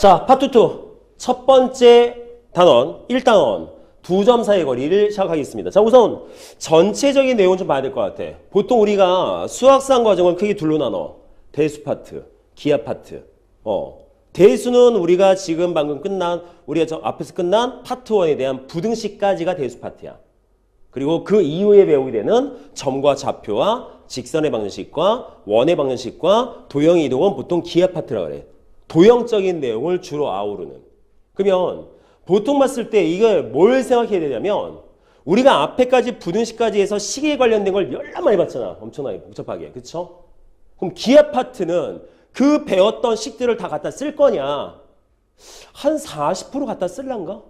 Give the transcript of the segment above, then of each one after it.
자, 파트 2. 첫 번째 단원, 1단원. 두 점 사이의 거리를 시작하겠습니다. 자, 우선 전체적인 내용 좀 봐야 될 것 같아. 보통 우리가 수학상 과정을 크게 둘로 나눠. 대수 파트, 기하 파트. 대수는 우리가 지금 방금 끝난, 우리가 저 앞에서 끝난 파트 1에 대한 부등식까지가 대수 파트야. 그리고 그 이후에 배우게 되는 점과 좌표와 직선의 방정식과 원의 방정식과 도형의 이동은 보통 기하 파트라고 그래. 도형적인 내용을 주로 아우르는. 그러면 보통 봤을 때 이걸 뭘 생각해야 되냐면 우리가 앞에까지 부등식까지 해서 시계에 관련된 걸 열나 많이 봤잖아. 엄청나게 복잡하게. 그쵸? 그럼 기하 파트는 그 배웠던 식들을 다 갖다 쓸 거냐? 한 40% 갖다 쓸란가?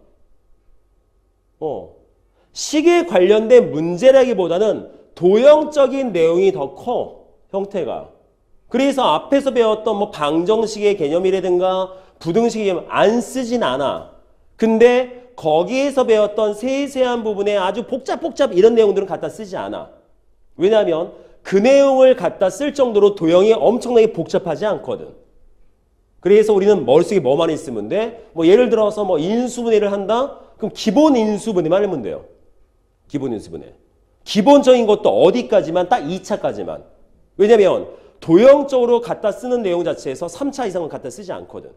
시계에 관련된 문제라기보다는 도형적인 내용이 더 커. 형태가. 그래서 앞에서 배웠던 뭐 방정식의 개념이라든가 부등식의 개념 안 쓰진 않아. 근데 거기에서 배웠던 세세한 부분에 아주 복잡 이런 내용들은 갖다 쓰지 않아. 왜냐하면 그 내용을 갖다 쓸 정도로 도형이 엄청나게 복잡하지 않거든. 그래서 우리는 머릿속에 뭐만 있으면 돼? 뭐 예를 들어서 뭐 인수분해를 한다? 그럼 기본 인수분해만 하면 돼요. 기본 인수분해. 기본적인 것도 어디까지만? 딱 2차까지만. 왜냐면 도형적으로 갖다 쓰는 내용 자체에서 3차 이상은 갖다 쓰지 않거든.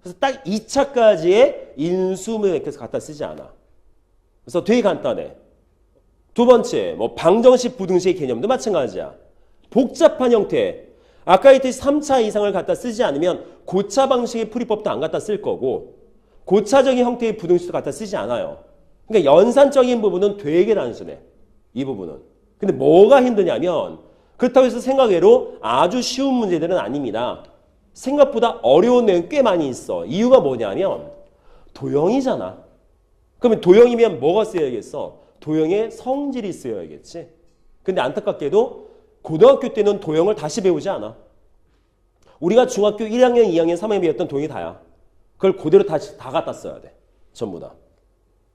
그래서 딱 2차까지의 인수분해에서 갖다 쓰지 않아. 그래서 되게 간단해. 두 번째, 뭐 방정식, 부등식 개념도 마찬가지야. 복잡한 형태. 아까 했듯이 3차 이상을 갖다 쓰지 않으면 고차 방식의 풀이법도 안 갖다 쓸 거고 고차적인 형태의 부등식도 갖다 쓰지 않아요. 그러니까 연산적인 부분은 되게 단순해. 이 부분은. 근데 뭐가 힘드냐면 그렇다고 해서 생각외로 아주 쉬운 문제들은 아닙니다. 생각보다 어려운 내용이 꽤 많이 있어. 이유가 뭐냐면 도형이잖아. 그러면 도형이면 뭐가 쓰여야겠어? 도형의 성질이 쓰여야겠지. 근데 안타깝게도 고등학교 때는 도형을 다시 배우지 않아. 우리가 중학교 1학년, 2학년, 3학년 배웠던 도형이 다야. 그걸 그대로 다시 다 갖다 써야 돼. 전부 다.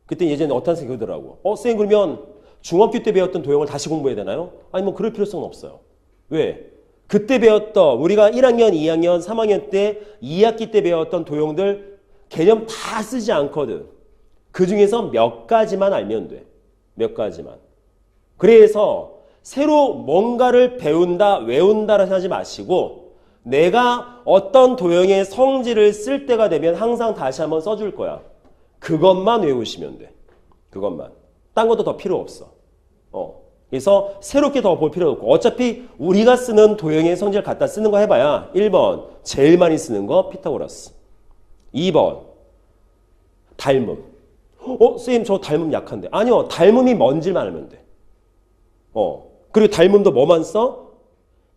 그때 예전에 어떤 생각이 들더라고. 선생님 그러면 중학교 때 배웠던 도형을 다시 공부해야 되나요? 아니 뭐 그럴 필요성은 없어요. 왜? 그때 배웠던 우리가 1학년, 2학년, 3학년 때 2학기 때 배웠던 도형들 개념 다 쓰지 않거든. 그 중에서 몇 가지만 알면 돼. 몇 가지만. 그래서 새로 뭔가를 배운다, 외운다라 하지 마시고 내가 어떤 도형의 성질을 쓸 때가 되면 항상 다시 한번 써줄 거야. 그것만 외우시면 돼. 그것만. 딴 것도 더 필요 없어. 그래서 새롭게 더 볼 필요 없고 어차피 우리가 쓰는 도형의 성질을 갖다 쓰는 거 해봐야 1번 제일 많이 쓰는 거 피타고라스. 2번 닮음. 선생님 저 닮음 약한데. 아니요. 닮음이 뭔지만 알면 돼. 그리고 닮음도 뭐만 써?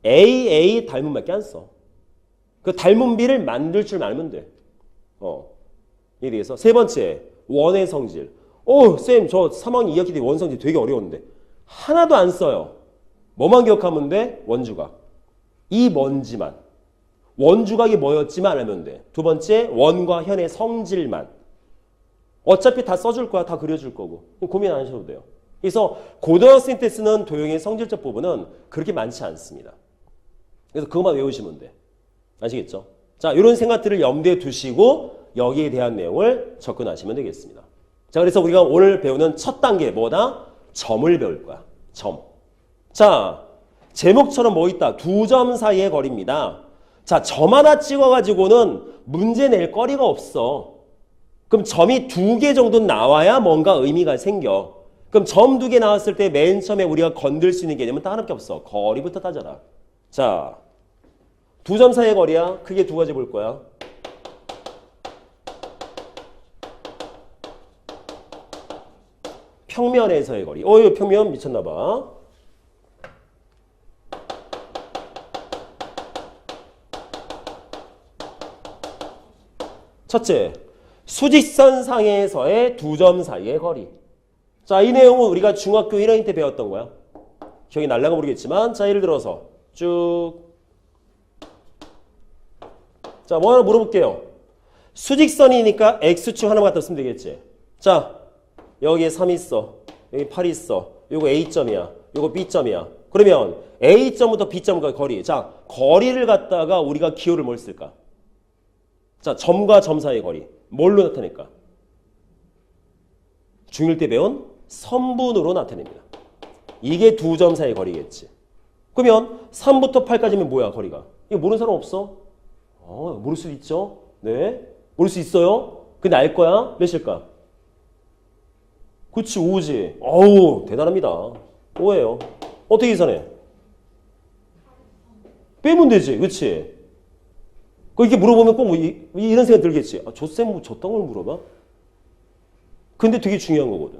A 닮음밖에 안 써. 그 닮음비를 만들 줄 알면 돼. 이에 대해서 세 번째 원의 성질. 쌤 저 3학년 2학기 때 원성질 되게 어려웠는데 하나도 안 써요. 뭐만 기억하면 돼? 원주각. 이 뭔지만. 원주각이 뭐였지만 알면 돼. 두 번째 원과 현의 성질만. 어차피 다 써줄 거야. 다 그려줄 거고. 고민 안 하셔도 돼요. 그래서 고등학생 때 쓰는 도형의 성질적 부분은 그렇게 많지 않습니다. 그래서 그것만 외우시면 돼. 아시겠죠? 자, 이런 생각들을 염두에 두시고 여기에 대한 내용을 접근하시면 되겠습니다. 자, 그래서 우리가 오늘 배우는 첫 단계 뭐다? 점을 배울 거야. 점. 자, 제목처럼 뭐 있다? 두 점 사이의 거리입니다. 자, 점 하나 찍어가지고는 문제 낼 거리가 없어. 그럼 점이 2개 정도 나와야 뭔가 의미가 생겨. 그럼 점 2개 나왔을 때 맨 처음에 우리가 건들 수 있는 개념은 딱 하나밖에 없어. 거리부터 따져라. 자, 두 점 사이의 거리야. 크게 두 가지 볼 거야. 평면에서의 거리. 이거 평면 미쳤나 봐. 첫째, 수직선상에서의 두 점 사이의 거리. 자, 이 내용은 우리가 중학교 1학년 때 배웠던 거야. 기억이 날라가 모르겠지만 자, 예를 들어서 쭉. 자, 뭐 하나 물어볼게요. 수직선이니까 X축 하나만 갖다 쓰면 되겠지. 자, 여기에 3 있어. 여기 8 있어. 요거 A점이야. 요거 B점이야. 그러면 A점부터 B점까지 거리. 자, 거리를 갖다가 우리가 기호를 뭘 쓸까? 자, 점과 점 사이의 거리. 뭘로 나타낼까? 중1 때 배운 선분으로 나타냅니다. 이게 두 점 사이의 거리겠지. 그러면 3부터 8까지면 뭐야, 거리가? 이거 모르는 사람 없어? 모를 수도 있죠. 네. 모를 수 있어요. 근데 알 거야. 몇일까? 그치, 5지. 어우, 대단합니다. 5예요. 어떻게 계산해? 빼면 되지. 그치? 이렇게 물어보면 꼭 이런 생각 들겠지. 아, 저 쌤 뭐 저딴 걸 물어봐? 근데 되게 중요한 거거든.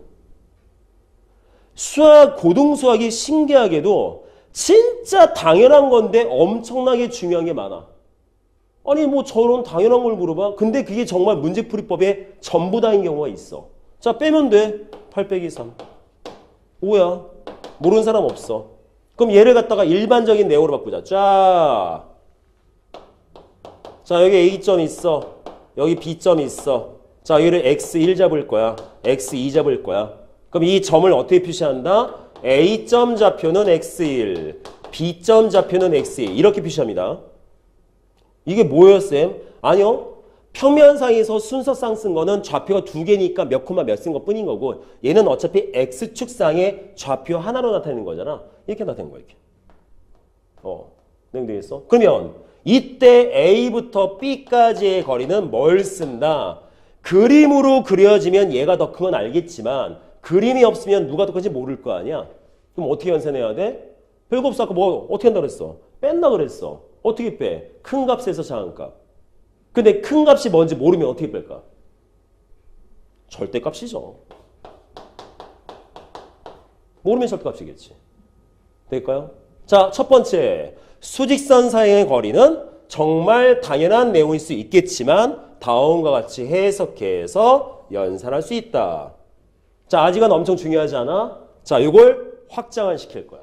수학, 고등수학이 신기하게도 진짜 당연한 건데 엄청나게 중요한 게 많아. 아니 뭐 저런 당연한 걸 물어봐? 근데 그게 정말 문제풀이법의 전부 다인 경우가 있어. 자, 빼면 돼. 8 빼기 3. 5야. 모르는 사람 없어. 그럼 얘를 갖다가 일반적인 내용으로 바꾸자. 자, 여기 A점이 있어. 여기 B점이 있어. 자, 여기를 X1 잡을 거야. X2 잡을 거야. 그럼 이 점을 어떻게 표시한다? A점 좌표는 X1, B점 좌표는 X2 이렇게 표시합니다. 이게 뭐예요, 쌤? 아니요. 평면상에서 순서상 쓴 거는 좌표가 두 개니까 몇 콤마 몇 쓴 것 뿐인 거고 얘는 어차피 X축상의 좌표 하나로 나타내는 거잖아. 이렇게 나타내는 거야, 이렇게. 되겠어? 그러면 이때 A부터 B까지의 거리는 뭘 쓴다? 그림으로 그려지면 얘가 더 큰 건 알겠지만 그림이 없으면 누가 더 큰지 모를 거 아니야? 그럼 어떻게 연산해야 돼? 별거 없어. 아까 뭐 어떻게 한다 그랬어? 뺀다 그랬어. 어떻게 빼? 큰 값에서 작은 값. 근데 큰 값이 뭔지 모르면 어떻게 뺄까? 절대값이죠. 모르면 절대값이겠지. 될까요? 자, 첫 번째. 수직선 사이의 거리는 정말 당연한 내용일 수 있겠지만 다음과 같이 해석해서 연산할 수 있다. 자, 아직은 엄청 중요하지 않아? 자, 이걸 확장을 시킬 거야.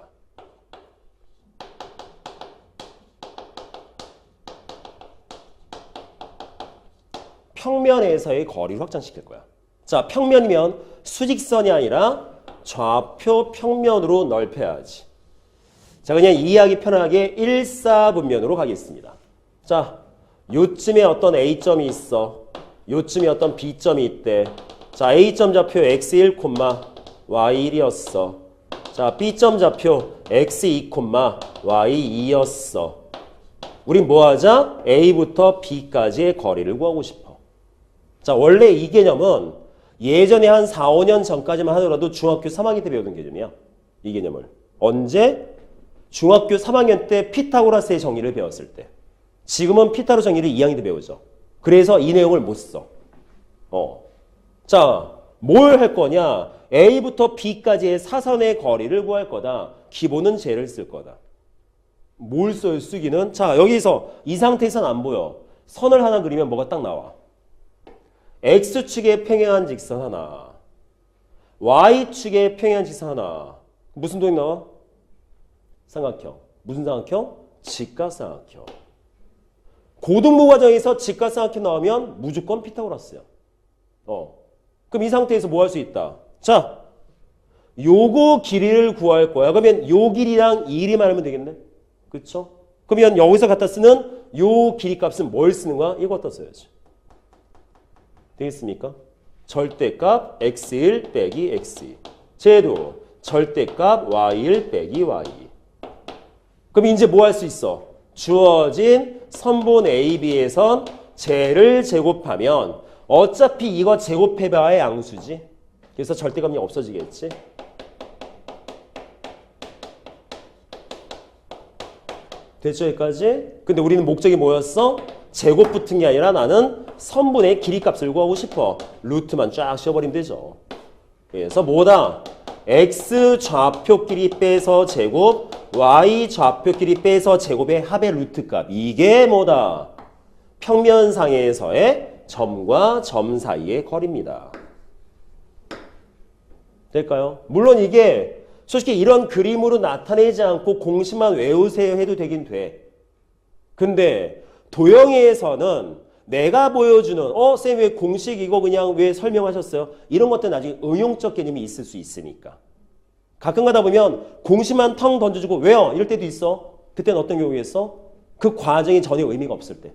평면에서의 거리를 확장시킬 거야. 자, 평면이면 수직선이 아니라 좌표 평면으로 넓혀야지. 자, 그냥 이해하기 편하게 일사분면으로 가겠습니다. 자, 요쯤에 어떤 A점이 있어. 요쯤에 어떤 B점이 있대. 자, A점 좌표 X1, Y1이었어. 자, B점 좌표 X2, Y2였어. 우린 뭐 하자? A부터 B까지의 거리를 구하고 싶어. 자, 원래 이 개념은 예전에 한 4, 5년 전까지만 하더라도 중학교 3학년 때 배우던 개념이야. 이 개념을. 언제? 중학교 3학년 때 피타고라스의 정의를 배웠을 때. 지금은 피타고라스 정의를 2학년 때 배우죠. 그래서 이 내용을 못 써. 자, 뭘 할 거냐? A부터 B까지의 사선의 거리를 구할 거다. 기본은 J를 쓸 거다. 뭘 써요, 쓰기는? 자, 여기서 이 상태에서는 안 보여. 선을 하나 그리면 뭐가 딱 나와. X축에 평행한 직선 하나. Y축에 평행한 직선 하나. 무슨 도형 나와? 삼각형. 무슨 삼각형? 직각삼각형. 고등부 과정에서 직각삼각형 나오면 무조건 피타고라스야. 그럼 이 상태에서 뭐 할 수 있다? 자, 요거 길이를 구할 거야. 그러면 요 길이랑 이 길이만 하면 되겠네? 그쵸? 그러면 여기서 갖다 쓰는 요 길이 값은 뭘 쓰는 거야? 이거 갖다 써야지. 되겠습니까? 절대값 x1 빼기 x2. 쟤도 절대값 y1 빼기 y2. 그럼 이제 뭐 할 수 있어? 주어진 선분 AB에선 쟤를 제곱하면 어차피 이거 제곱해봐야 양수지. 그래서 절대값이 없어지겠지. 됐죠, 여기까지? 근데 우리는 목적이 뭐였어? 제곱 붙은 게 아니라 나는 선분의 길이값을 구하고 싶어. 루트만 쫙 씌워버리면 되죠. 그래서 뭐다? x 좌표끼리 빼서 제곱, y 좌표끼리 빼서 제곱의 합의 루트값. 이게 뭐다? 평면상에서의 점과 점 사이의 거리입니다. 될까요? 물론 이게 솔직히 이런 그림으로 나타내지 않고 공식만 외우세요 해도 되긴 돼. 근데 도형에서는 내가 보여주는 쌤 왜 공식 이거 그냥 왜 설명하셨어요? 이런 것들 나중에 응용적 개념이 있을 수 있으니까. 가끔 가다 보면 공식만 텅 던져주고 왜요? 이럴 때도 있어. 그때는 어떤 경우였어? 그 과정이 전혀 의미가 없을 때.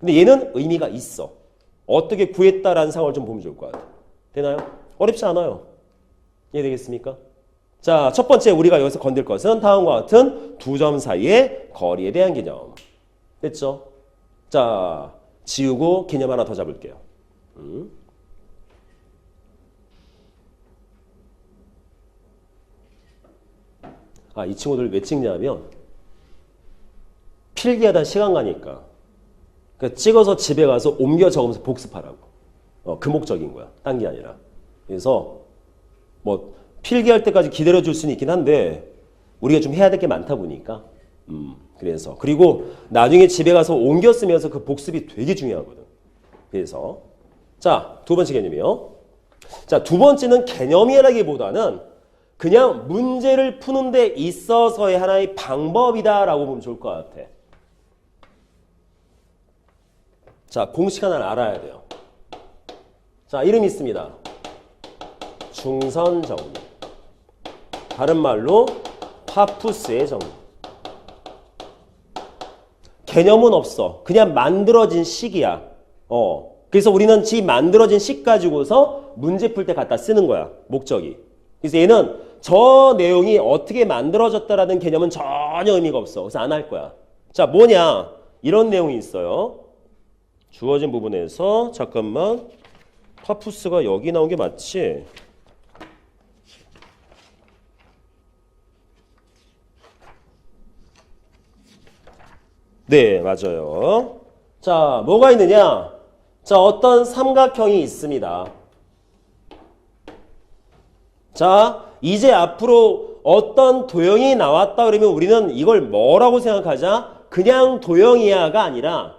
근데 얘는 의미가 있어. 어떻게 구했다라는 상황을 좀 보면 좋을 것 같아요. 되나요? 어렵지 않아요. 이해되겠습니까? 자, 첫 번째 우리가 여기서 건들 것은 다음과 같은 두 점 사이의 거리에 대한 개념. 됐죠? 자, 지우고 개념 하나 더 잡을게요. 이 친구들 왜 찍냐면 필기하다 시간 가니까 그러니까 찍어서 집에 가서 옮겨 적으면서 복습하라고. 그 목적인 거야. 딴 게 아니라. 그래서 뭐 필기할 때까지 기다려줄 수는 있긴 한데 우리가 좀 해야 될 게 많다 보니까 그래서 그리고 나중에 집에 가서 옮겨 쓰면서 그 복습이 되게 중요하거든. 그래서 자, 두 번째 개념이요. 자, 두 번째는 개념이라기보다는 그냥 문제를 푸는 데 있어서의 하나의 방법이다라고 보면 좋을 것 같아. 자, 공식 하나를 알아야 돼요. 자, 이름이 있습니다. 중선정리. 다른 말로 파푸스의 정리. 개념은 없어. 그냥 만들어진 식이야. 그래서 우리는 지 만들어진 식 가지고서 문제 풀 때 갖다 쓰는 거야. 목적이. 그래서 얘는 저 내용이 어떻게 만들어졌다라는 개념은 전혀 의미가 없어. 그래서 안 할 거야. 자, 뭐냐? 이런 내용이 있어요. 주어진 부분에서 잠깐만. 파푸스가 여기 나온 게 맞지? 네, 맞아요. 자, 뭐가 있느냐? 자, 어떤 삼각형이 있습니다. 자, 이제 앞으로 어떤 도형이 나왔다 그러면 우리는 이걸 뭐라고 생각하자? 그냥 도형이야가 아니라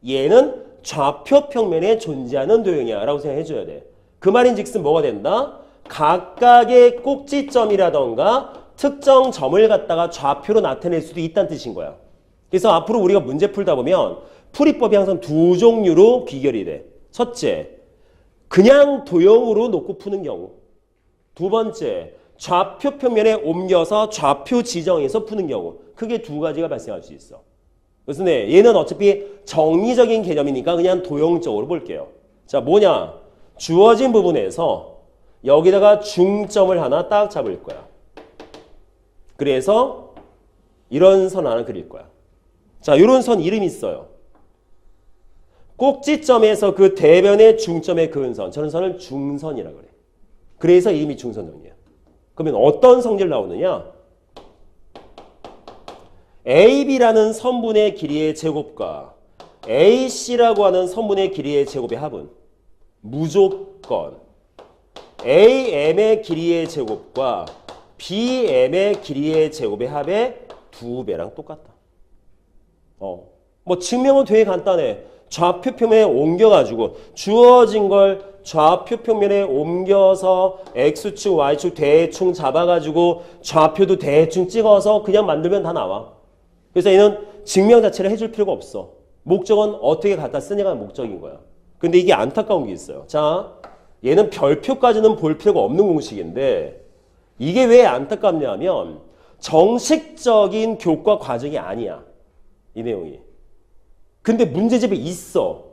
얘는 좌표 평면에 존재하는 도형이야 라고 생각해 줘야 돼. 그 말인즉슨 뭐가 된다? 각각의 꼭지점이라던가 특정 점을 갖다가 좌표로 나타낼 수도 있다는 뜻인 거야. 그래서 앞으로 우리가 문제 풀다 보면 풀이법이 항상 두 종류로 귀결이 돼. 첫째, 그냥 도형으로 놓고 푸는 경우. 두 번째, 좌표 평면에 옮겨서 좌표 지정해서 푸는 경우. 크게 두 가지가 발생할 수 있어. 그래서 네, 얘는 어차피 정리적인 개념이니까 그냥 도형적으로 볼게요. 자, 뭐냐? 주어진 부분에서 여기다가 중점을 하나 딱 잡을 거야. 그래서 이런 선 하나 그릴 거야. 자, 이런 선 이름이 있어요. 꼭지점에서 그 대변의 중점에 그은 선. 저런 선을 중선이라고 그래. 그래서 이름이 중선정리야. 그러면 어떤 성질 나오느냐? AB라는 선분의 길이의 제곱과 AC라고 하는 선분의 길이의 제곱의 합은 무조건 AM의 길이의 제곱과 BM의 길이의 제곱의 합의 2배랑 똑같다. 뭐 증명은 되게 간단해. 좌표 평면에 옮겨가지고 주어진 걸 좌표 평면에 옮겨서 X축, Y축 대충 잡아가지고 좌표도 대충 찍어서 그냥 만들면 다 나와. 그래서 얘는 증명 자체를 해줄 필요가 없어. 목적은 어떻게 갖다 쓰냐가 목적인 거야. 근데 이게 안타까운 게 있어요. 자, 얘는 별표까지는 볼 필요가 없는 공식인데 이게 왜 안타깝냐면 정식적인 교과 과정이 아니야. 이 내용이. 근데 문제집에 있어.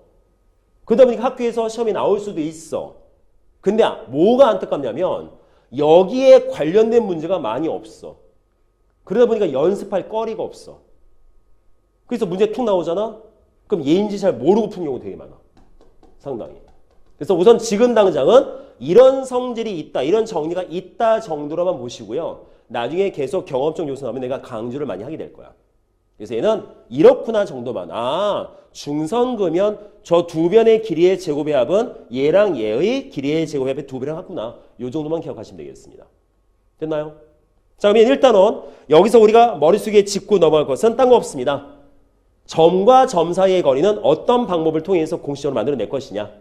그러다 보니까 학교에서 시험이 나올 수도 있어. 근데 뭐가 안타깝냐면 여기에 관련된 문제가 많이 없어. 그러다 보니까 연습할 거리가 없어. 그래서 문제 툭 나오잖아? 그럼 얘인지 잘 모르고 푼 경우 되게 많아. 상당히. 그래서 우선 지금 당장은 이런 성질이 있다, 이런 정리가 있다 정도로만 보시고요. 나중에 계속 경험적 요소 나오면 내가 강조를 많이 하게 될 거야. 그래서 얘는 이렇구나 정도만. 중선 그면 저 두 변의 길이의 제곱의 합은 얘랑 얘의 길이의 제곱의 합의 2배랑 같구나. 이 정도만 기억하시면 되겠습니다. 됐나요? 자, 그러면 일단은 여기서 우리가 머릿속에 짚고 넘어갈 것은 딴 거 없습니다. 점과 점 사이의 거리는 어떤 방법을 통해서 공식적으로 만들어낼 것이냐.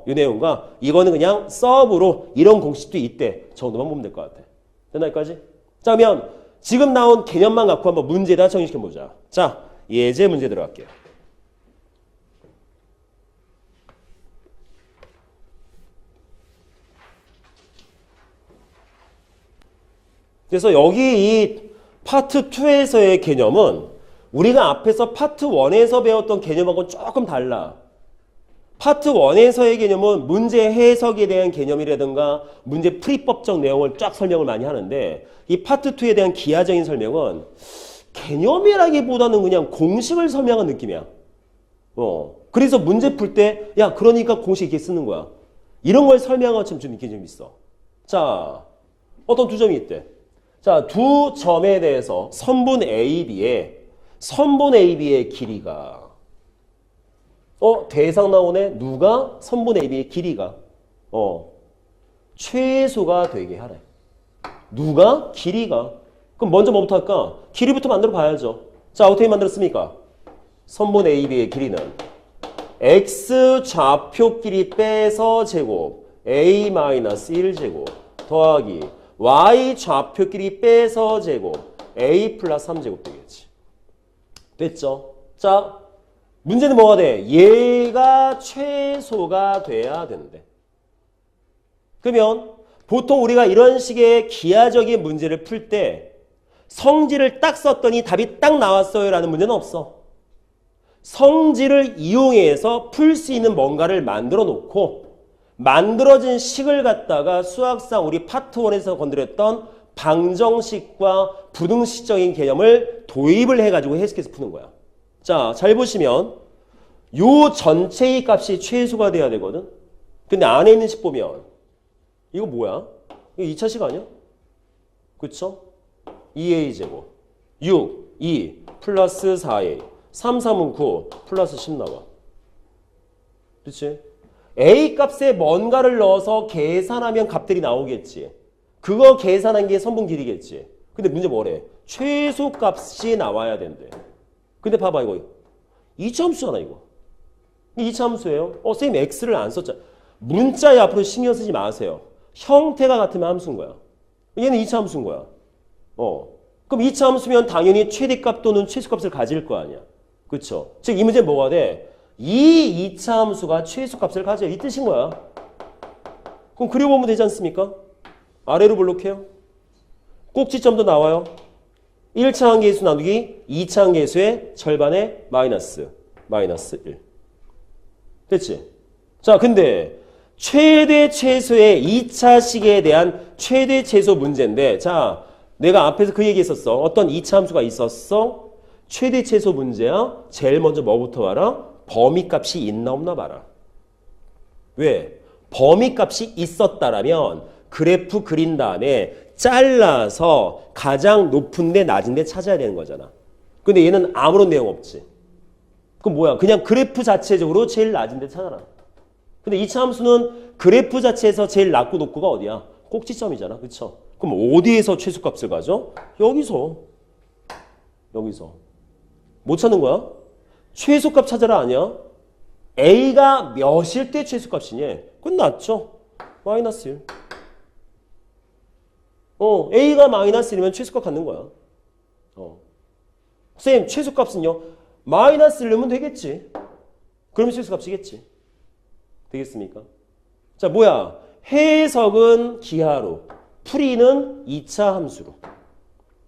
이 내용과 이거는 그냥 서브로 이런 공식도 있대. 정도만 보면 될 것 같아. 됐나 여기까지? 자, 그러면 지금 나온 개념만 갖고 한번 문제에다 정리시켜보자. 자, 예제 문제 들어갈게요. 그래서 여기 이 파트 2에서의 개념은 우리가 앞에서 파트 1에서 배웠던 개념하고는 조금 달라. 파트 1에서의 개념은 문제 해석에 대한 개념이라든가 문제 풀이법적 내용을 쫙 설명을 많이 하는데 이 파트 2에 대한 기하적인 설명은 개념이라기보다는 그냥 공식을 설명한 느낌이야. 그래서 문제 풀 때 야 그러니까 공식 이렇게 쓰는 거야. 이런 걸 설명하고 좀 느낌이 좀 있어. 자, 어떤 두 점이 있대. 자, 두 점에 대해서 선분 AB의 길이가 대상 나오네. 누가? 선분 AB의 길이가 최소가 되게 하래. 누가? 길이가. 그럼 먼저 뭐부터 할까? 길이부터 만들어 봐야죠. 자, 어떻게 만들었습니까? 선분 AB의 길이는 x 좌표 길이 빼서 제곱 a-1제곱 더하기 y 좌표 길이 빼서 제곱 a 플러스 3제곱 되겠지. 됐죠? 자, 문제는 뭐가 돼? 얘가 최소가 돼야 되는데. 그러면 보통 우리가 이런 식의 기하적인 문제를 풀 때 성질을 딱 썼더니 답이 딱 나왔어요 라는 문제는 없어. 성질을 이용해서 풀 수 있는 뭔가를 만들어 놓고 만들어진 식을 갖다가 수학상 우리 파트 1에서 건드렸던 방정식과 부등식적인 개념을 도입을 해가지고 해석해서 푸는 거야. 자, 잘 보시면 요 전체의 값이 최소가 돼야 되거든. 근데 안에 있는 식 보면 이거 뭐야? 이거 2차식 아니야? 그쵸? 2a제곱 6, 2 플러스 4a 3, 3은 9 플러스 10 나와. 그치? a 값에 뭔가를 넣어서 계산하면 값들이 나오겠지. 그거 계산한 게 선분 길이겠지. 근데 문제 뭐래? 최소 값이 나와야 된대. 근데 봐봐 이거 2차 함수잖아 이거. 2차 함수예요. 선생님 x를 안 썼잖아. 문자에 앞으로 신경 쓰지 마세요. 형태가 같으면 함수인 거야. 얘는 2차 함수인 거야. 그럼 2차 함수면 당연히 최대값 또는 최소값을 가질 거 아니야. 그쵸? 즉 이 문제는 뭐가 돼? 이 2차 함수가 최소값을 가져요. 이 뜻인 거야. 그럼 그려보면 되지 않습니까? 아래로 블록해요. 꼭지점도 나와요. 1차 항계수 나누기 2차 항계수의 절반의 마이너스 1. 됐지? 자, 근데 최대 최소의 2차식에 대한 최대 최소 문제인데 자, 내가 앞에서 그 얘기 했었어. 어떤 2차 함수가 있었어? 최대 최소 문제야. 제일 먼저 뭐부터 봐라? 범위값이 있나 없나 봐라. 왜? 범위값이 있었다라면 그래프 그린 다음에 잘라서 가장 높은 데 낮은 데 찾아야 되는 거잖아. 근데 얘는 아무런 내용 없지. 그럼 뭐야? 그냥 그래프 자체적으로 제일 낮은 데 찾아라. 근데 2차 함수는 그래프 자체에서 제일 낮고 높고가 어디야? 꼭지점이잖아. 그쵸? 그럼 어디에서 최소값을 가져? 여기서. 못 찾는 거야? 최소값 찾아라 아니야? A가 몇일 때 최소값이니? 끝났죠? 마이너스 1. A가 마이너스 1이면 최소값 갖는 거야. 선생님 최소값은요? 마이너스 1이면 되겠지. 그러면 최소값이겠지. 되겠습니까? 자, 뭐야? 해석은 기하로, 풀이는 2차 함수로.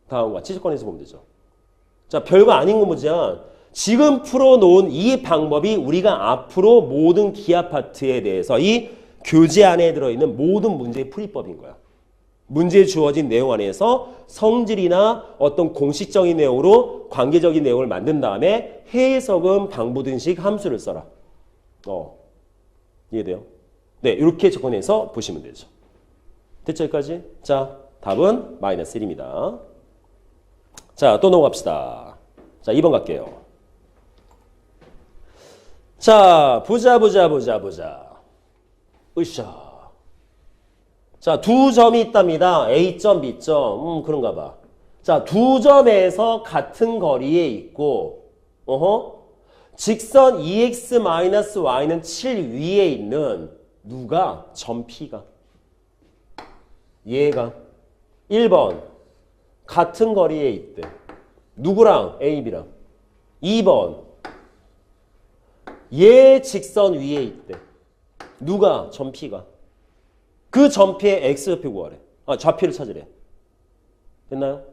다음과 지적권에서 보면 되죠. 자, 별거 아닌 거 뭐지만 지금 풀어놓은 이 방법이 우리가 앞으로 모든 기하 파트에 대해서 이 교재 안에 들어있는 모든 문제의 풀이법인 거야. 문제에 주어진 내용 안에서 성질이나 어떤 공식적인 내용으로 관계적인 내용을 만든 다음에 해석은 방부등식 함수를 써라. 이해돼요? 네, 이렇게 접근해서 보시면 되죠. 됐죠, 여기까지? 자, 답은 마이너스 1입니다. 자, 또 넘어갑시다. 자, 2번 갈게요. 자, 보자. 으쌰. 자, 두 점이 있답니다. A점, B점. 그런가 봐. 자, 두 점에서 같은 거리에 있고, 직선 2x-y는 7 위에 있는 누가? 점 P가. 얘가. 1번. 같은 거리에 있대. 누구랑? A, B랑. 2번. 얘 직선 위에 있대. 누가? 점 P가. 그 점 P의 X좌표 구하래. 좌표를 찾으래. 됐나요?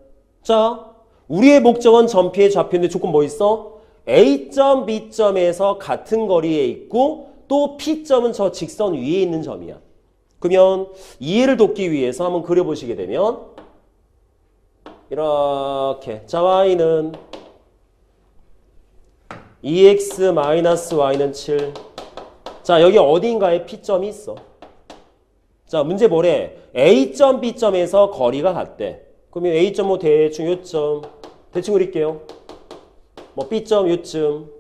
자, 우리의 목적은 점피의 좌표인데 조건 뭐 있어? A점, B점에서 같은 거리에 있고 또 P점은 저 직선 위에 있는 점이야. 그러면 이해를 돕기 위해서 한번 그려보시게 되면 이렇게 자 y는 2x-y는 7. 자 여기 어딘가에 P점이 있어. 자 문제 뭐래? A점, B점에서 거리가 같대. 그러면 A점 뭐 대충 요점 대충 그릴게요. 뭐 B점 요쯤.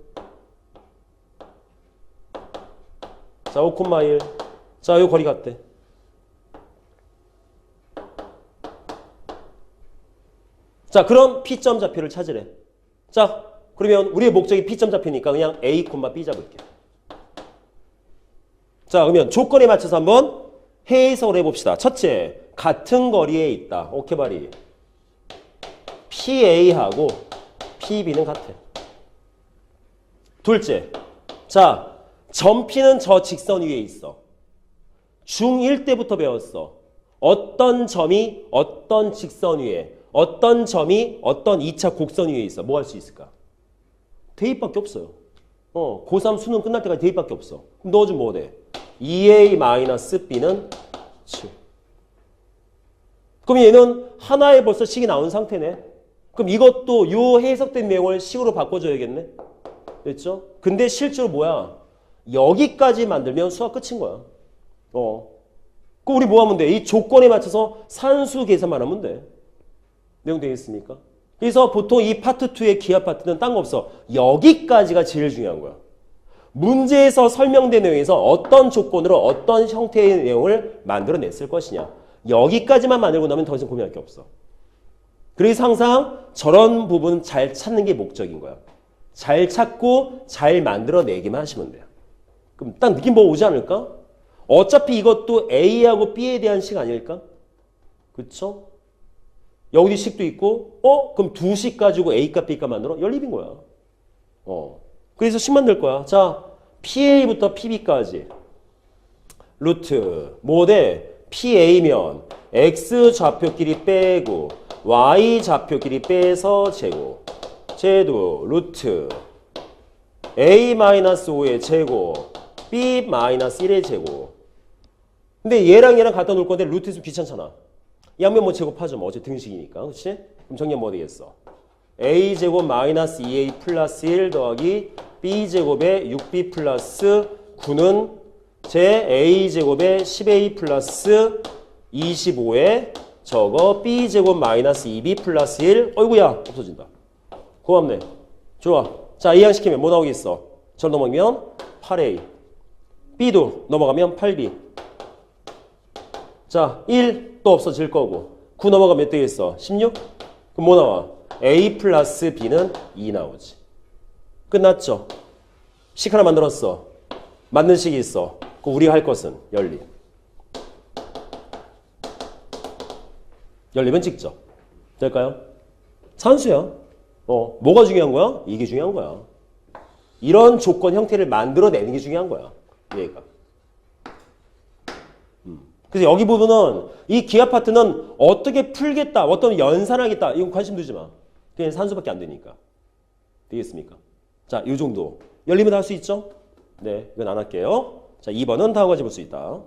자 5,1. 자 요 거리 같대. 자 그럼 P점 좌표를 찾으래. 자 그러면 우리의 목적이 P점 좌표니까 그냥 A, B 잡을게. 자 그러면 조건에 맞춰서 한번 해석을 해봅시다. 첫째, 같은 거리에 있다. 오케이 바리. PA하고 PB는 같아. 둘째, 자 점 P는 저 직선 위에 있어. 중1 때부터 배웠어. 어떤 점이 어떤 직선 위에, 어떤 점이 어떤 2차 곡선 위에 있어. 뭐 할 수 있을까? 대입밖에 없어요. 고3 수능 끝날 때까지 대입밖에 없어. 그럼 넣어주면 뭐 돼? 2A-B는 7. 그럼 얘는 하나에 벌써 식이 나온 상태네. 그럼 이것도 요 해석된 내용을 식으로 바꿔줘야겠네. 됐죠? 근데 실제로 뭐야? 여기까지 만들면 수학 끝인 거야. 그럼 우리 뭐 하면 돼? 이 조건에 맞춰서 산수 계산만 하면 돼. 내용 되겠습니까? 그래서 보통 이 파트 2의 기하 파트는 딴 거 없어. 여기까지가 제일 중요한 거야. 문제에서 설명된 내용에서 어떤 조건으로 어떤 형태의 내용을 만들어냈을 것이냐. 여기까지만 만들고 나면 더 이상 고민할 게 없어. 그래서 항상 저런 부분 잘 찾는 게 목적인 거야. 잘 찾고 잘 만들어내기만 하시면 돼요. 그럼 딱 느낌 뭐 오지 않을까? 어차피 이것도 A하고 B에 대한 식 아닐까? 그쵸? 여기도 식도 있고 그럼 두 식 가지고 A값 B값 만들어? 연립인 거야. 그래서 식 만들 거야. 자 PA부터 PB까지 루트 뭐 돼? PA면 X 좌표끼리 빼고 Y 좌표끼리 빼서 제곱 루트 A-5의 제곱 B-1의 제곱. 근데 얘랑 갖다 놓을 건데 루트 있으면 귀찮잖아. 양면 뭐 제곱하죠. 뭐 어째 등식이니까. 그렇지? 그럼 정리하면 뭐 되겠어? A제곱 마이너스 2A 플러스 1 더하기 B제곱에 6B 플러스 9는 제 A제곱에 10A 플러스 25에 저거 B제곱 마이너스 2B 플러스 1. 어이구야 없어진다. 고맙네. 좋아. 자 이항시키면 뭐 나오겠어? 절 넘어가면 8A. B도 넘어가면 8B. 자 1 또 없어질 거고 9 넘어가면 몇 되겠어? 16? 그럼 뭐 나와? A 플러스 B는 2 나오지. 끝났죠? 식 하나 만들었어. 맞는 식이 있어. 그 우리가 할 것은 연립. 연립은 직접. 될까요? 산수야. 뭐가 중요한 거야? 이게 중요한 거야. 이런 조건 형태를 만들어내는 게 중요한 거야. 얘가. 그래서 여기 부분은 이 기하 파트는 어떻게 풀겠다, 어떤 연산하겠다 이건 관심 두지 마. 그냥 산수밖에 안 되니까. 되겠습니까? 자, 이 정도. 연립은 할 수 있죠? 네, 이건 안 할게요. 자, 2번은 다음과 같이 볼 수 있다.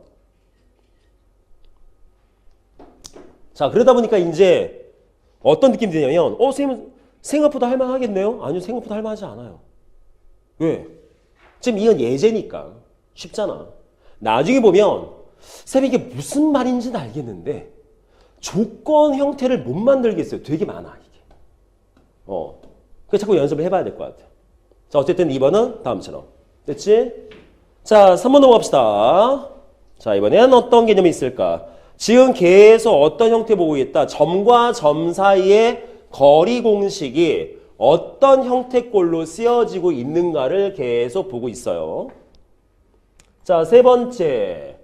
자, 그러다 보니까 이제 어떤 느낌이 드냐면 선생님 생각보다 할만하겠네요? 아니요, 생각보다 할만하지 않아요. 왜? 지금 이건 예제니까 쉽잖아. 나중에 보면 쌤이 이게 무슨 말인지는 알겠는데 조건 형태를 못 만들겠어요. 되게 많아 이게. 그래서 자꾸 연습을 해봐야 될 것 같아. 자 어쨌든 2번은 다음처럼 됐지? 자 3번 넘어갑시다. 자 이번엔 어떤 개념이 있을까? 지금 계속 어떤 형태 보고 있다. 점과 점 사이의 거리 공식이 어떤 형태꼴로 쓰여지고 있는가를 계속 보고 있어요. 자 세 번째.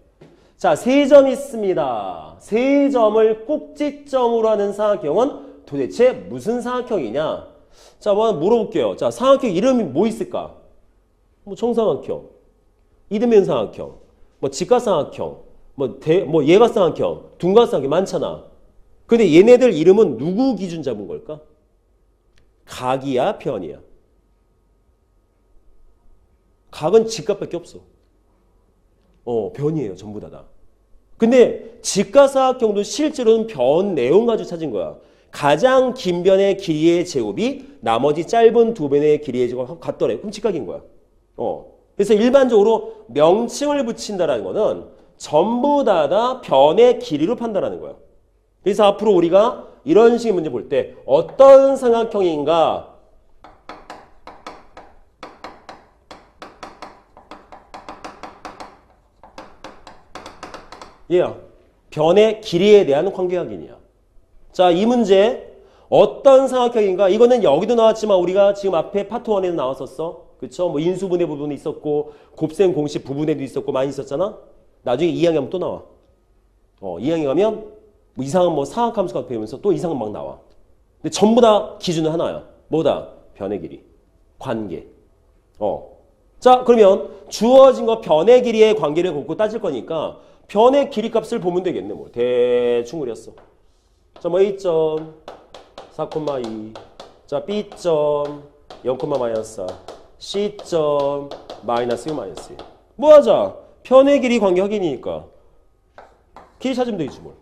자, 세 점 있습니다. 세 점을 꼭지점으로 하는 삼각형은 도대체 무슨 삼각형이냐? 자, 한번 물어볼게요. 자, 삼각형 이름이 뭐 있을까? 뭐 정삼각형, 이등변 삼각형, 뭐 직각삼각형, 뭐 예각삼각형, 둔각삼각형 많잖아. 근데 얘네들 이름은 누구 기준 잡은 걸까? 각이야, 변이야? 각은 직각밖에 없어. 변이에요, 전부 다. 근데 직각사각형도 실제로는 변 내용 가지고 찾은 거야. 가장 긴 변의 길이의 제곱이 나머지 짧은 두 변의 길이의 제곱하고 같더래. 그럼 직각인 거야. 그래서 일반적으로 명칭을 붙인다라는 거는 전부 다 변의 길이로 판단하는 거야. 그래서 앞으로 우리가 이런 식의 문제 볼 때 어떤 삼각형인가 얘야. 변의 길이에 대한 관계 확인이야. 자, 이 문제 어떤 삼각형인가? 이거는 여기도 나왔지만 우리가 지금 앞에 파트 1에도 나왔었어. 그쵸? 뭐 인수분해 부분이 있었고 곱셈 공식 부분에도 있었고 많이 있었잖아. 나중에 2학년 하면 또 나와. 2학년 가면 뭐 이상한 뭐 사각함수가 배우면서 또 이상한 막 나와. 근데 전부 다 기준은 하나야. 뭐다? 변의 길이. 관계. 자, 그러면 주어진 거 변의 길이의 관계를 곱고 따질 거니까 변의 길이 값을 보면 되겠네. 뭐 대충 그렸어. 자, 뭐 A점 4,2 자, B점 0,-4 C점 마이너스 1 마이너스 1 뭐 하자? 변의 길이 관계 확인이니까 길이 찾으면 되지 뭘.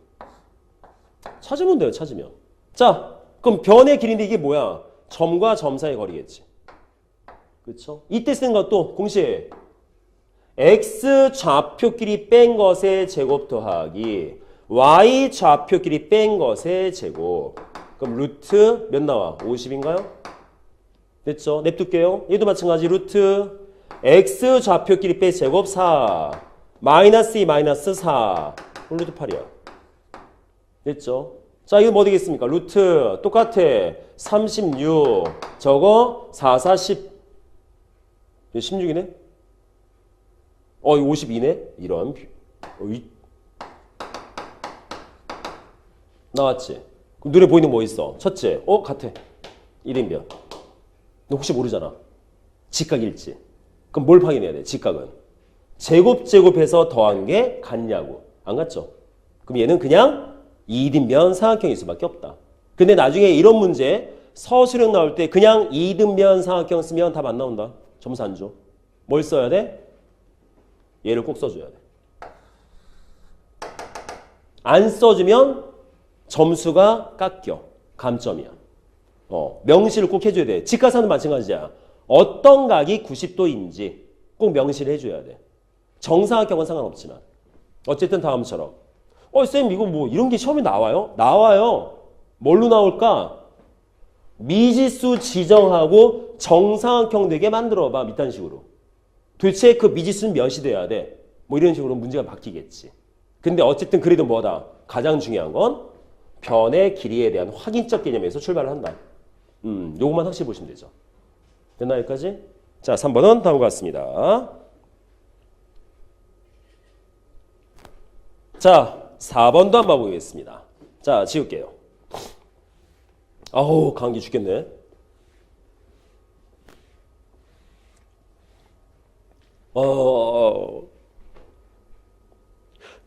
찾으면 돼요. 찾으면. 자, 그럼 변의 길이인데 이게 뭐야? 점과 점 사이의 거리겠지. 그렇죠? 이때 쓰는 것도 공식 x 좌표끼리 뺀 것의 제곱 더하기 y 좌표끼리 뺀 것의 제곱. 그럼 루트 몇 나와? 50인가요? 됐죠? 냅둘게요. 얘도 마찬가지 루트 x 좌표끼리 뺀 제곱 4 마이너스 2 마이너스 4 루트 8이야. 됐죠? 자, 이거 뭐 되겠습니까? 루트 똑같아. 36 저거 4, 4, 10 16이네? 이거 52네? 이런 나왔지? 그럼 눈에 보이는 뭐 있어? 첫째, 같아. 1인변. 너 혹시 모르잖아. 직각일지. 그럼 뭘 확인해야 돼? 직각은. 제곱해서 더한 게 같냐고. 안 같죠? 그럼 얘는 그냥 2등변 삼각형일 수밖에 없다. 근데 나중에 이런 문제 서술형 나올 때 그냥 2등변 삼각형 쓰면 답 안 나온다. 점수 안 줘. 뭘 써야 돼? 얘를 꼭 써줘야 돼. 안 써주면 점수가 깎여. 감점이야. 명시를 꼭 해줘야 돼. 직각사도 마찬가지야. 어떤 각이 90도인지 꼭 명시를 해줘야 돼. 정사각형은 상관없지만. 어쨌든 다음처럼. 쌤 이거 뭐 이런 게 시험에 나와요? 나와요. 뭘로 나올까? 미지수 지정하고 정사각형 되게 만들어봐. 이딴 식으로. 도대체 그 미지수는 몇이 돼야 돼? 뭐 이런 식으로 문제가 바뀌겠지. 근데 어쨌든 그래도 뭐다? 가장 중요한 건 변의 길이에 대한 확인적 개념에서 출발을 한다. 요것만 확실히 보시면 되죠. 됐나 여기까지? 자, 3번은 다음과 같습니다. 자, 4번도 한번 보겠습니다. 자, 지울게요. 아우, 감기 죽겠네.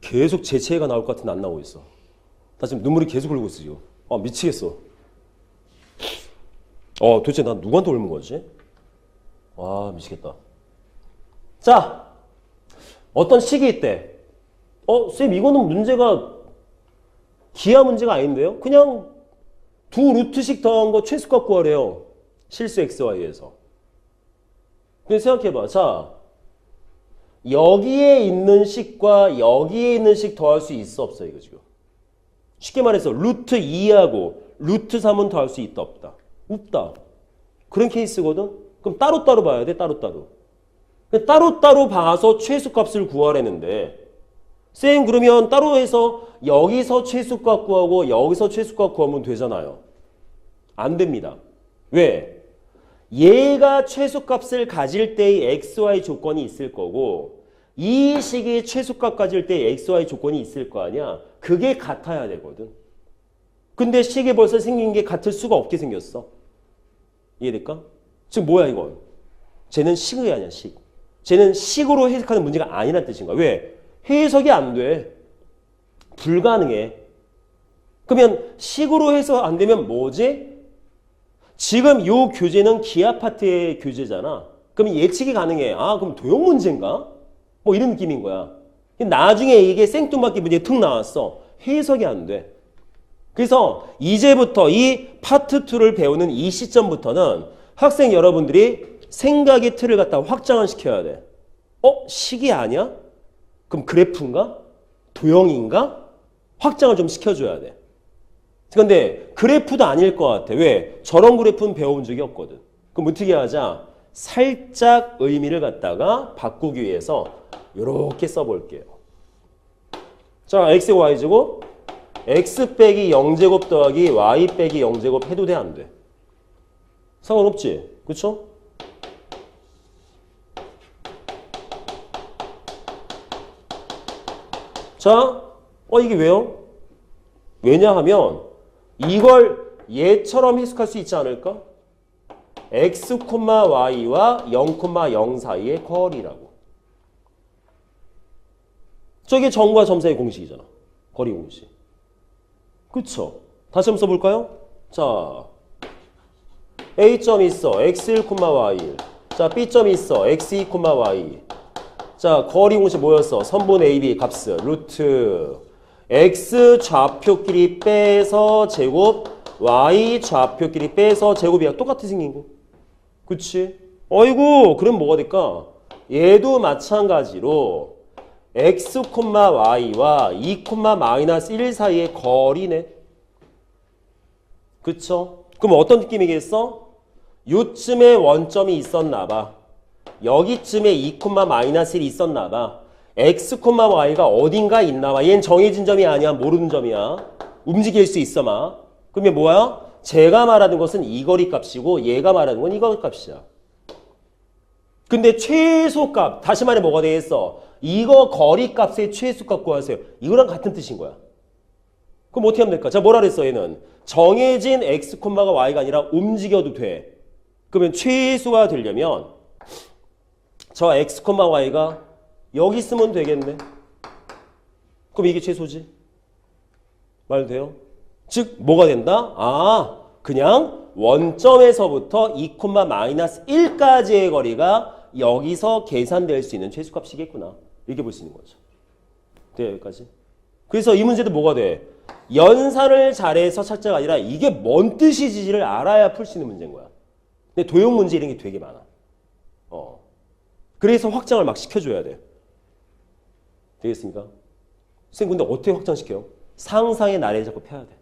계속 재채가 나올 것 같은데 안 나오고 있어. 나 지금 눈물이 계속 흐르고 있어, 지금. 미치겠어. 도대체 난 누구한테 옮은 거지? 미치겠다. 자, 어떤 식이 있대. 쌤, 이거는 문제가 기하 문제가 아닌데요? 그냥 두 루트씩 더한 거 최소값 구하래요. 실수 xy에서. 근데 생각해봐. 자, 여기에 있는 식과 여기에 있는 식 더할 수 있어 없어 이거 지금. 쉽게 말해서 루트 2하고 루트 3은 더할 수 있다 없다? 없다. 그런 케이스거든. 그럼 따로따로 봐야 돼. 따로따로. 따로따로 봐서 최소값을 구하라는데 쌤 그러면 따로 해서 여기서 최소값 구하고 여기서 최소값 구하면 되잖아요. 안 됩니다. 왜? 얘가 최소값을 가질 때의 xy 조건이 있을 거고 이 식이 최소값 가질 때의 xy 조건이 있을 거 아니야. 그게 같아야 되거든. 근데 식이 벌써 생긴 게 같을 수가 없게 생겼어. 이해될까? 지금 뭐야 이건? 쟤는 식의 아니야 식. 쟤는 식으로 해석하는 문제가 아니란 뜻인 거야. 왜? 해석이 안 돼. 불가능해. 그러면 식으로 해석 안 되면 뭐지? 지금 요 교재는 기하 파트의 교재잖아. 그럼 예측이 가능해. 아, 그럼 도형 문제인가? 뭐 이런 느낌인 거야. 나중에 이게 생뚱맞게 문제 툭 나왔어. 해석이 안 돼. 그래서 이제부터 이 파트 2를 배우는 이 시점부터는 학생 여러분들이 생각의 틀을 갖다 확장을 시켜야 돼. 식이 아니야? 그럼 그래프인가? 도형인가? 확장을 좀 시켜줘야 돼. 근데 그래프도 아닐 것 같아. 왜? 저런 그래프는 배워본 적이 없거든. 그럼 어떻게 하자? 살짝 의미를 갖다가 바꾸기 위해서 이렇게 써볼게요. 자, x가 y제곱, x 빼기 0제곱 더하기 y 빼기 0제곱 해도 돼, 안 돼? 상관없지? 그쵸? 자, 이게 왜요? 왜냐하면 이걸 얘처럼 해석할 수 있지 않을까? x, y와 0, 0 사이의 거리라고. 저게 점과 점 사이의 공식이잖아. 거리 공식. 그쵸? 다시 한번 써볼까요? 자, A점이 있어. x1, y1. 자, B점이 있어. x2, y. 자, 거리 공식 뭐였어? 선분 AB 값은 루트 x 좌표끼리 빼서 제곱 y 좌표끼리 빼서 제곱이야. 똑같이 생긴 거. 그치? 어이구, 그럼 뭐가 될까? 얘도 마찬가지로 x, y와 2, -1 사이의 거리네. 그쵸? 그럼 어떤 느낌이겠어? 요쯤에 원점이 있었나 봐. 여기쯤에 2, -1이 있었나 봐. x, y가 어딘가 있나 봐. 얘는 정해진 점이 아니야. 모르는 점이야. 움직일 수 있어 마. 그러면 뭐야? 제가 말하는 것은 이 거리 값이고 얘가 말하는 건 이 거리 값이야. 근데 최소값, 다시 말해 뭐가 되겠어? 이거 거리 값의 최소값 구하세요. 이거랑 같은 뜻인 거야. 그럼 어떻게 하면 될까? 자, 뭐라 그랬어 얘는? 정해진 x, y가 아니라 움직여도 돼. 그러면 최소가 되려면 저 x, y가 여기 있으면 되겠네. 그럼 이게 최소지. 말 돼요? 즉 뭐가 된다? 아, 그냥 원점에서부터 2, -1까지의 거리가 여기서 계산될 수 있는 최소값이겠구나. 이렇게 볼 수 있는 거죠. 돼요, 여기까지? 그래서 이 문제도 뭐가 돼? 연산을 잘해서 찾자가 아니라 이게 뭔 뜻이지를 알아야 풀 수 있는 문제인 거야. 근데 도형 문제 이런 게 되게 많아. 그래서 확장을 막 시켜줘야 돼. 되겠습니까? 선생님 근데 어떻게 확장시켜요? 상상의 나래를 자꾸 펴야 돼.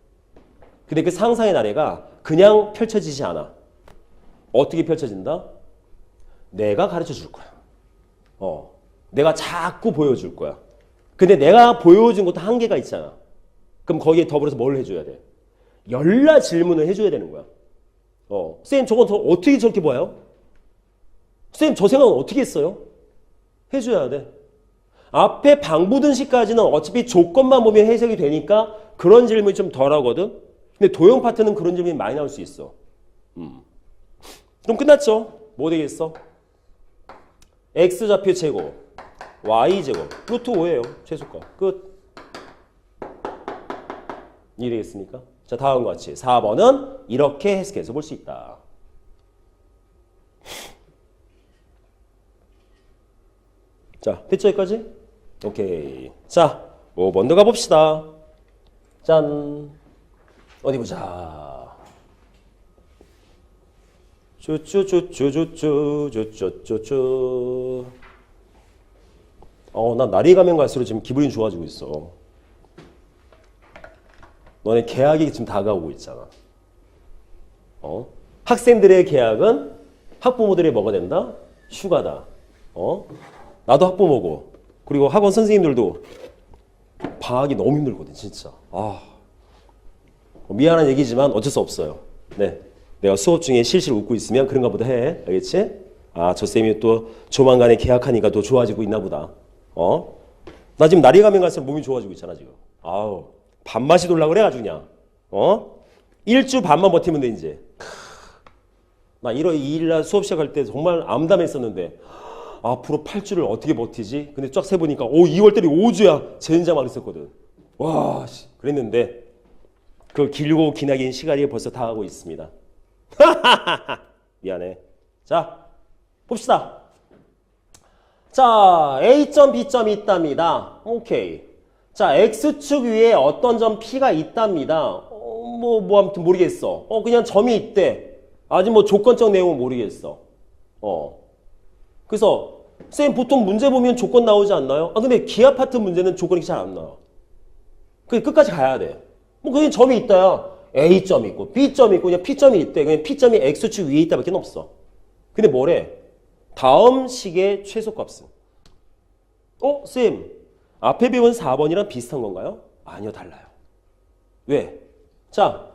근데 그 상상의 나래가 그냥 펼쳐지지 않아. 어떻게 펼쳐진다? 내가 가르쳐 줄 거야. 내가 자꾸 보여줄 거야. 근데 내가 보여준 것도 한계가 있잖아. 그럼 거기에 더불어서 뭘 해줘야 돼? 열라 질문을 해줘야 되는 거야. 선생님 저건 어떻게 저렇게 봐요? 선생님 저 생각은 어떻게 했어요? 해줘야 돼. 앞에 방부등식까지는 어차피 조건만 보면 해석이 되니까 그런 질문이 좀 덜하거든. 근데 도형 파트는 그런 질문이 많이 나올 수 있어. 그럼 끝났죠? 뭐 되겠어? x좌표 제곱, y제곱, 루트 5예요. 최소값. 끝. 이해되겠습니까? 자, 다음과 같이 4번은 이렇게 해석해서 볼 수 있다. 자, 됐죠? 여기까지? 오케이. 자, 5번 들어가 봅시다. 짠. 어디 보자. 쭈쭈쭈쭈쭈쭈쭈쭈쭈. 난 날이 가면 갈수록 지금 기분이 좋아지고 있어. 너네 개학이 지금 다가오고 있잖아. 학생들의 개학은 학부모들이 뭐가 된다? 휴가다. 나도 학부모고 그리고 학원 선생님들도 방학이 너무 힘들거든 진짜. 미안한 얘기지만 어쩔 수 없어요. 네, 내가 수업 중에 실실 웃고 있으면 그런가 보다 해. 알겠지? 저 쌤이 또 조만간에 개학하니까 더 좋아지고 있나 보다. 나 지금 날이 가면 갈수록 몸이 좋아지고 있잖아 지금. 밥맛이 돌라 그래 아주 그냥. 일주 반만 버티면 돼 이제. 나 1월 2일 날 수업 시작할 때 정말 암담했었는데 앞으로 8주를 어떻게 버티지? 근데 쫙 세보니까 2월달이 5주야. 젠장 막 있었거든. 와, 그랬는데 그 길고 기나긴 시간이 벌써 다가오고 있습니다. 미안해. 자, 봅시다. 자, A점, B점이 있답니다. 오케이. 자, X축 위에 어떤 점 P가 있답니다. 아무튼 모르겠어. 그냥 점이 있대. 아직 뭐 조건적 내용은 모르겠어. 그래서, 쌤, 보통 문제 보면 조건 나오지 않나요? 근데 기하 파트 문제는 조건이 잘 안 나와. 그냥 끝까지 가야 돼. 그냥 점이 있다야. A점이 있고, B점이 있고, 그냥 P점이 있대. 그냥 P점이 X축 위에 있다 밖에 없어. 근데 뭐래? 다음 식의 최소값은? 쌤, 앞에 배운 4번이랑 비슷한 건가요? 아니요, 달라요. 왜? 자,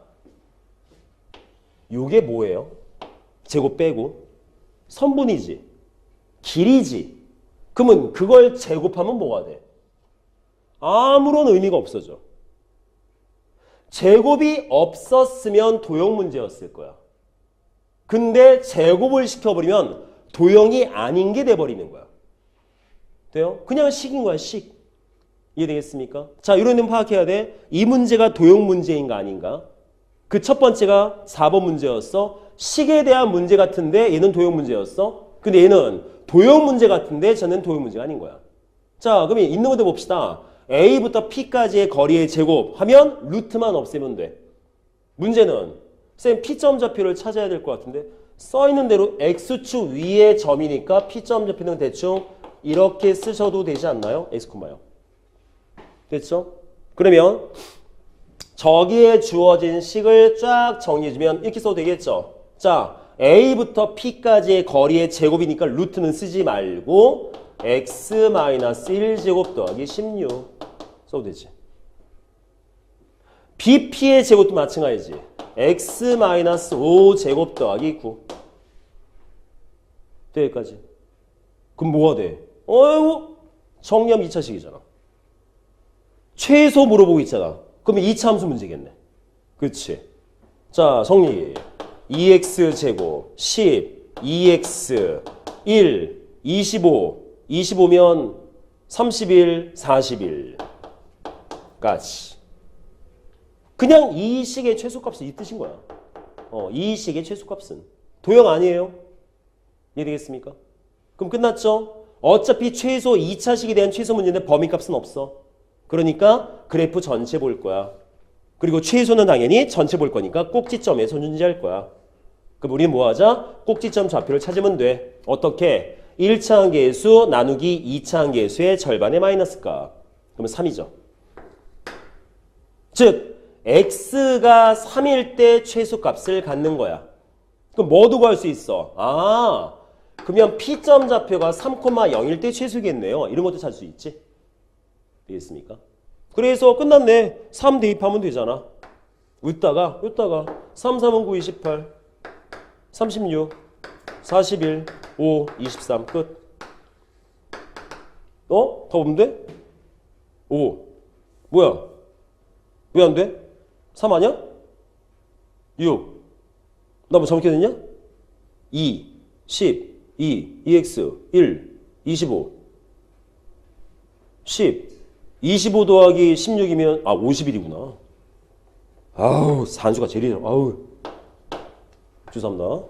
요게 뭐예요? 제곱 빼고 선분이지, 길이지. 그러면 그걸 제곱하면 뭐가 돼? 아무런 의미가 없어져. 제곱이 없었으면 도형 문제였을 거야. 근데 제곱을 시켜버리면 도형이 아닌 게 돼버리는 거야. 돼요? 그냥 식인 거야, 식. 이해되겠습니까? 자, 이런 점 파악해야 돼. 이 문제가 도형 문제인가 아닌가? 그 첫 번째가 4번 문제였어. 식에 대한 문제 같은데 얘는 도형 문제였어. 근데 얘는 도형 문제 같은데 저는 도형 문제가 아닌 거야. 자, 그럼 있는 것들 봅시다. A부터 P까지의 거리의 제곱 하면 루트만 없애면 돼. 문제는 쌤 P점 좌표를 찾아야 될 것 같은데 써있는 대로 X축 위에 점이니까 P점 좌표는 대충 이렇게 쓰셔도 되지 않나요? X, 요. 됐죠? 그러면 저기에 주어진 식을 쫙 정리해주면 이렇게 써도 되겠죠? 자, A부터 P까지의 거리의 제곱이니까 루트는 쓰지 말고 X-1제곱 더하기 16 써도 되지. BP의 제곱도 마찬가지지. X-5제곱 더하기 9 여기까지. 그럼 뭐가 돼? 정리하면 2차식이잖아. 최소 물어보고 있잖아. 그러면 2차 함수 문제겠네. 그렇지. 자, 정리. 2x제곱, 10, 2x, 1, 25, 25면 31, 41까지. 그냥 이 식의 최소값은 이 뜻인 거야. 이 식의 최소값은. 도형 아니에요. 이해되겠습니까? 그럼 끝났죠? 어차피 최소 2차식에 대한 최소 문제인데 범위값은 없어. 그러니까 그래프 전체 볼 거야. 그리고 최소는 당연히 전체 볼 거니까 꼭지점에서 존재할 거야. 그럼 우리는 뭐 하자? 꼭지점 좌표를 찾으면 돼. 어떻게? 1차 한계수 나누기 2차 한계수의 절반의 마이너스값. 그러면 3이죠. 즉 x가 3일 때 최소값을 갖는 거야. 그럼 뭐도 구할 수 있어? 그러면 P점 좌표가 3,0일 때 최소겠네요. 이런 것도 찾을 수 있지. 되겠습니까? 그래서 끝났네. 3 대입하면 되잖아. 웃다가 3, 3은 9, 28, 36, 41, 5, 23 끝. 더 보면 돼? 5. 뭐야? 왜 안 돼? 3 아니야? 6. 나 뭐 잘못했냐? 2, 10, 2x, 1, 25, 10, 25 더하기 16이면 51이구나. 아우, 산수가 제일 죄송합니다.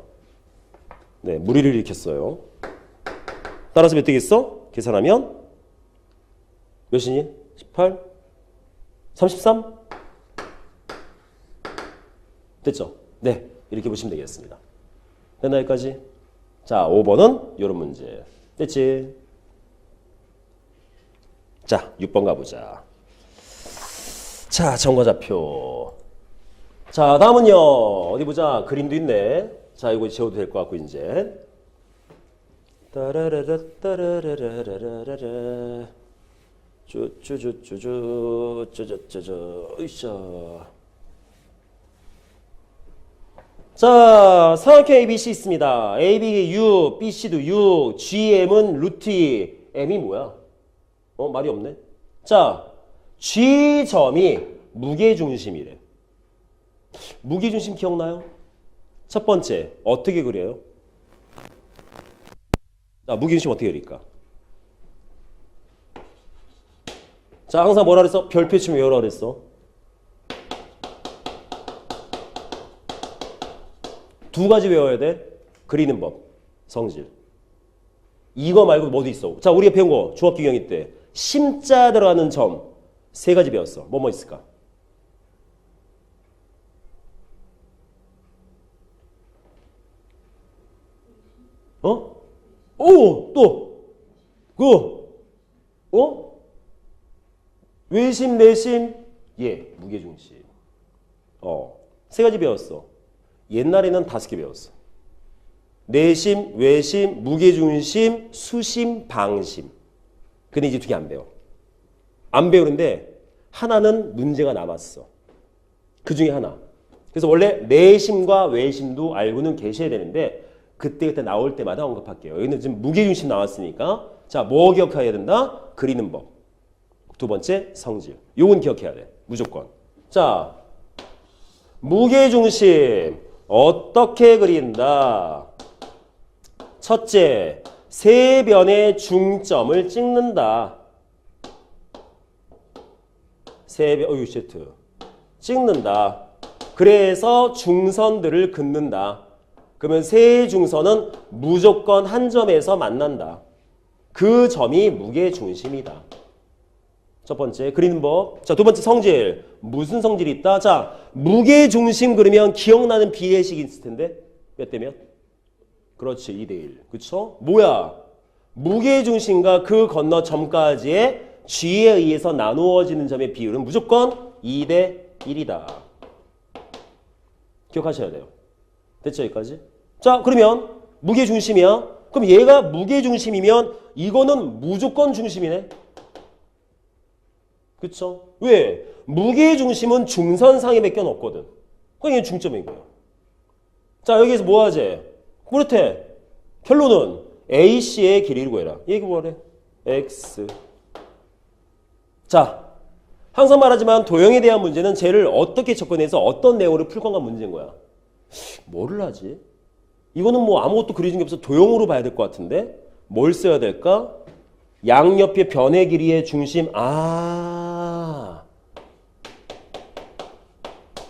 네, 무리를 일으켰어요. 따라서 몇 되겠어? 계산하면 몇이니? 18, 33? 됐죠? 네, 이렇게 보시면 되겠습니다. 됐나 여기까지? 자, 5번은 이런 문제. 됐지? 자, 6번 가보자. 자, 정과좌표. 자, 다음은요. 어디 보자. 그림도 있네. 자, 이거 지워도 될 것 같고 이제. 따라라라 따라라라라라라. 쭈쭈쭈쭈쭈쭈쭈쭈. 으쌰. 자, 삼각형 ABC 있습니다. AB가 6, BC도 6, GM은 루트 2. M이 뭐야? 말이 없네. 자, G점이 무게중심이래. 무게중심 기억나요? 첫 번째, 어떻게 그려요? 자, 무게중심 어떻게 그릴까? 자, 항상 뭐라 그랬어? 별표 치면 왜 뭐라 그랬어? 두 가지 외워야 돼. 그리는 법, 성질. 이거 말고 뭐도 있어. 자, 우리가 배운 거 중학교 2학년 때 심자 들어가는 점 세 가지 배웠어. 뭐 있을까? 어? 오! 또! 외심, 내심, 예, 무게중심. 세 가지 배웠어. 옛날에는 5개 배웠어. 내심, 외심, 무게중심, 수심, 방심. 근데 이제 2개 안 배워. 안 배우는데 하나는 문제가 남았어. 그 중에 하나. 그래서 원래 내심과 외심도 알고는 계셔야 되는데 그때 나올 때마다 언급할게요. 여기는 지금 무게중심 나왔으니까 자, 뭐 기억해야 된다? 그리는 법. 두 번째, 성질. 요건 기억해야 돼. 무조건. 자, 무게중심 어떻게 그린다? 첫째, 세 변의 중점을 찍는다. 세 변, 찍는다. 그래서 중선들을 긋는다. 그러면 세 중선은 무조건 한 점에서 만난다. 그 점이 무게중심이다. 첫 번째, 그리는 법. 자, 두 번째, 성질. 무슨 성질이 있다? 자, 무게중심 그러면 기억나는 비례식이 있을 텐데 몇 대 몇? 그렇지, 2대1. 그쵸? 뭐야? 무게중심과 그 건너 점까지의 g에 의해서 나누어지는 점의 비율은 무조건 2대1이다. 기억하셔야 돼요. 됐죠, 여기까지? 자, 그러면 무게중심이야. 그럼 얘가 무게중심이면 이거는 무조건 중심이네. 그쵸? 왜? 무게중심은 중선상에 밖에 없거든. 그러니까 이게 중점인 거예요. 자, 여기에서 뭐 하지? 그렇대. 결론은 AC의 길이를 구해라. 얘기 뭐래? X. 자, 항상 말하지만 도형에 대한 문제는 쟤를 어떻게 접근해서 어떤 내용으로 풀 건가 문제인 거야. 뭐를 하지? 이거는 뭐 아무것도 그려진 게 없어 도형으로 봐야 될 것 같은데 뭘 써야 될까? 양옆의 변의 길이의 중심.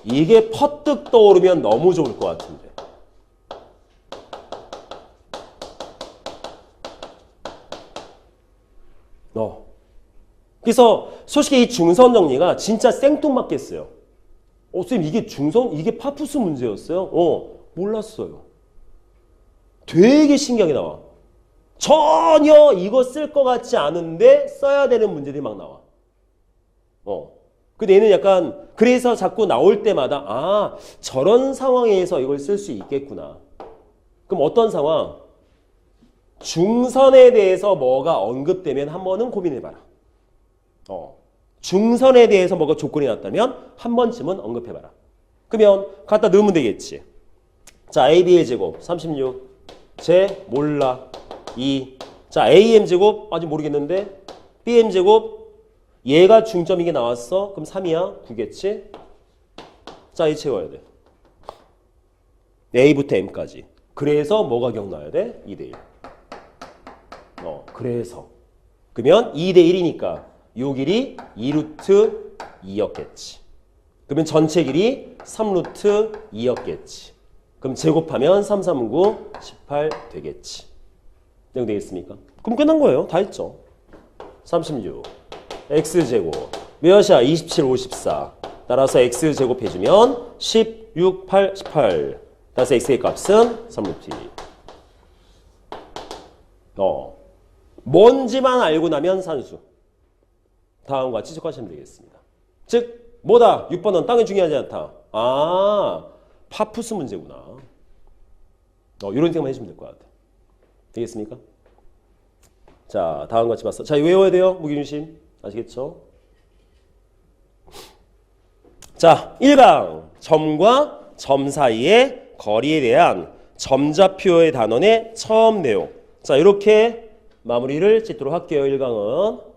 이게 퍼뜩 떠오르면 너무 좋을 것 같은데. 그래서 솔직히 이 중선 정리가 진짜 생뚱맞겠어요. 쌤 이게 중선? 이게 파푸스 문제였어요? 몰랐어요. 되게 신기하게 나와. 전혀 이거 쓸 것 같지 않은데 써야 되는 문제들이 막 나와. 근데 얘는 약간 그래서 자꾸 나올 때마다 저런 상황에서 이걸 쓸 수 있겠구나. 그럼 어떤 상황? 중선에 대해서 뭐가 언급되면 한 번은 고민해봐라. 중선에 대해서 뭐가 조건이 났다면 한 번쯤은 언급해봐라. 그러면 갖다 넣으면 되겠지. 자, AB의 제곱 36 제 몰라 2. 자, AM 제곱 아직 모르겠는데 BM 제곱 얘가 중점이게 나왔어. 그럼 3이야. 9겠지? 자, 이 채워야 돼. A부터 M까지. 그래서 뭐가 기억나야 돼? 2대1. 그래서. 그러면 2대1이니까 요 길이 2루트 2였겠지. 그러면 전체 길이 3루트 2였겠지. 그럼 제곱하면 3, 3, 9, 18 되겠지. 이렇게 되겠습니까? 그럼 끝난 거예요. 다 했죠. 36. X제곱. 몇이야? 27, 54. 따라서 X제곱 해주면 16, 8, 18. 따라서 X의 값은 3루트 2. 뭔지만 알고 나면 산수. 다음과 같이 적하시면 되겠습니다. 즉, 뭐다? 6번은 땅이 중요하지 않다. 파푸스 문제구나. 이런 생각만 해주면 될 것 같아. 되겠습니까? 자, 다음과 같이 봤어. 자, 외워야 돼요. 무게중심. 아시겠죠? 자, 1강. 점과 점 사이의 거리에 대한 점자표의 단원의 처음 내용. 자, 이렇게 마무리를 짓도록 할게요. 1강은.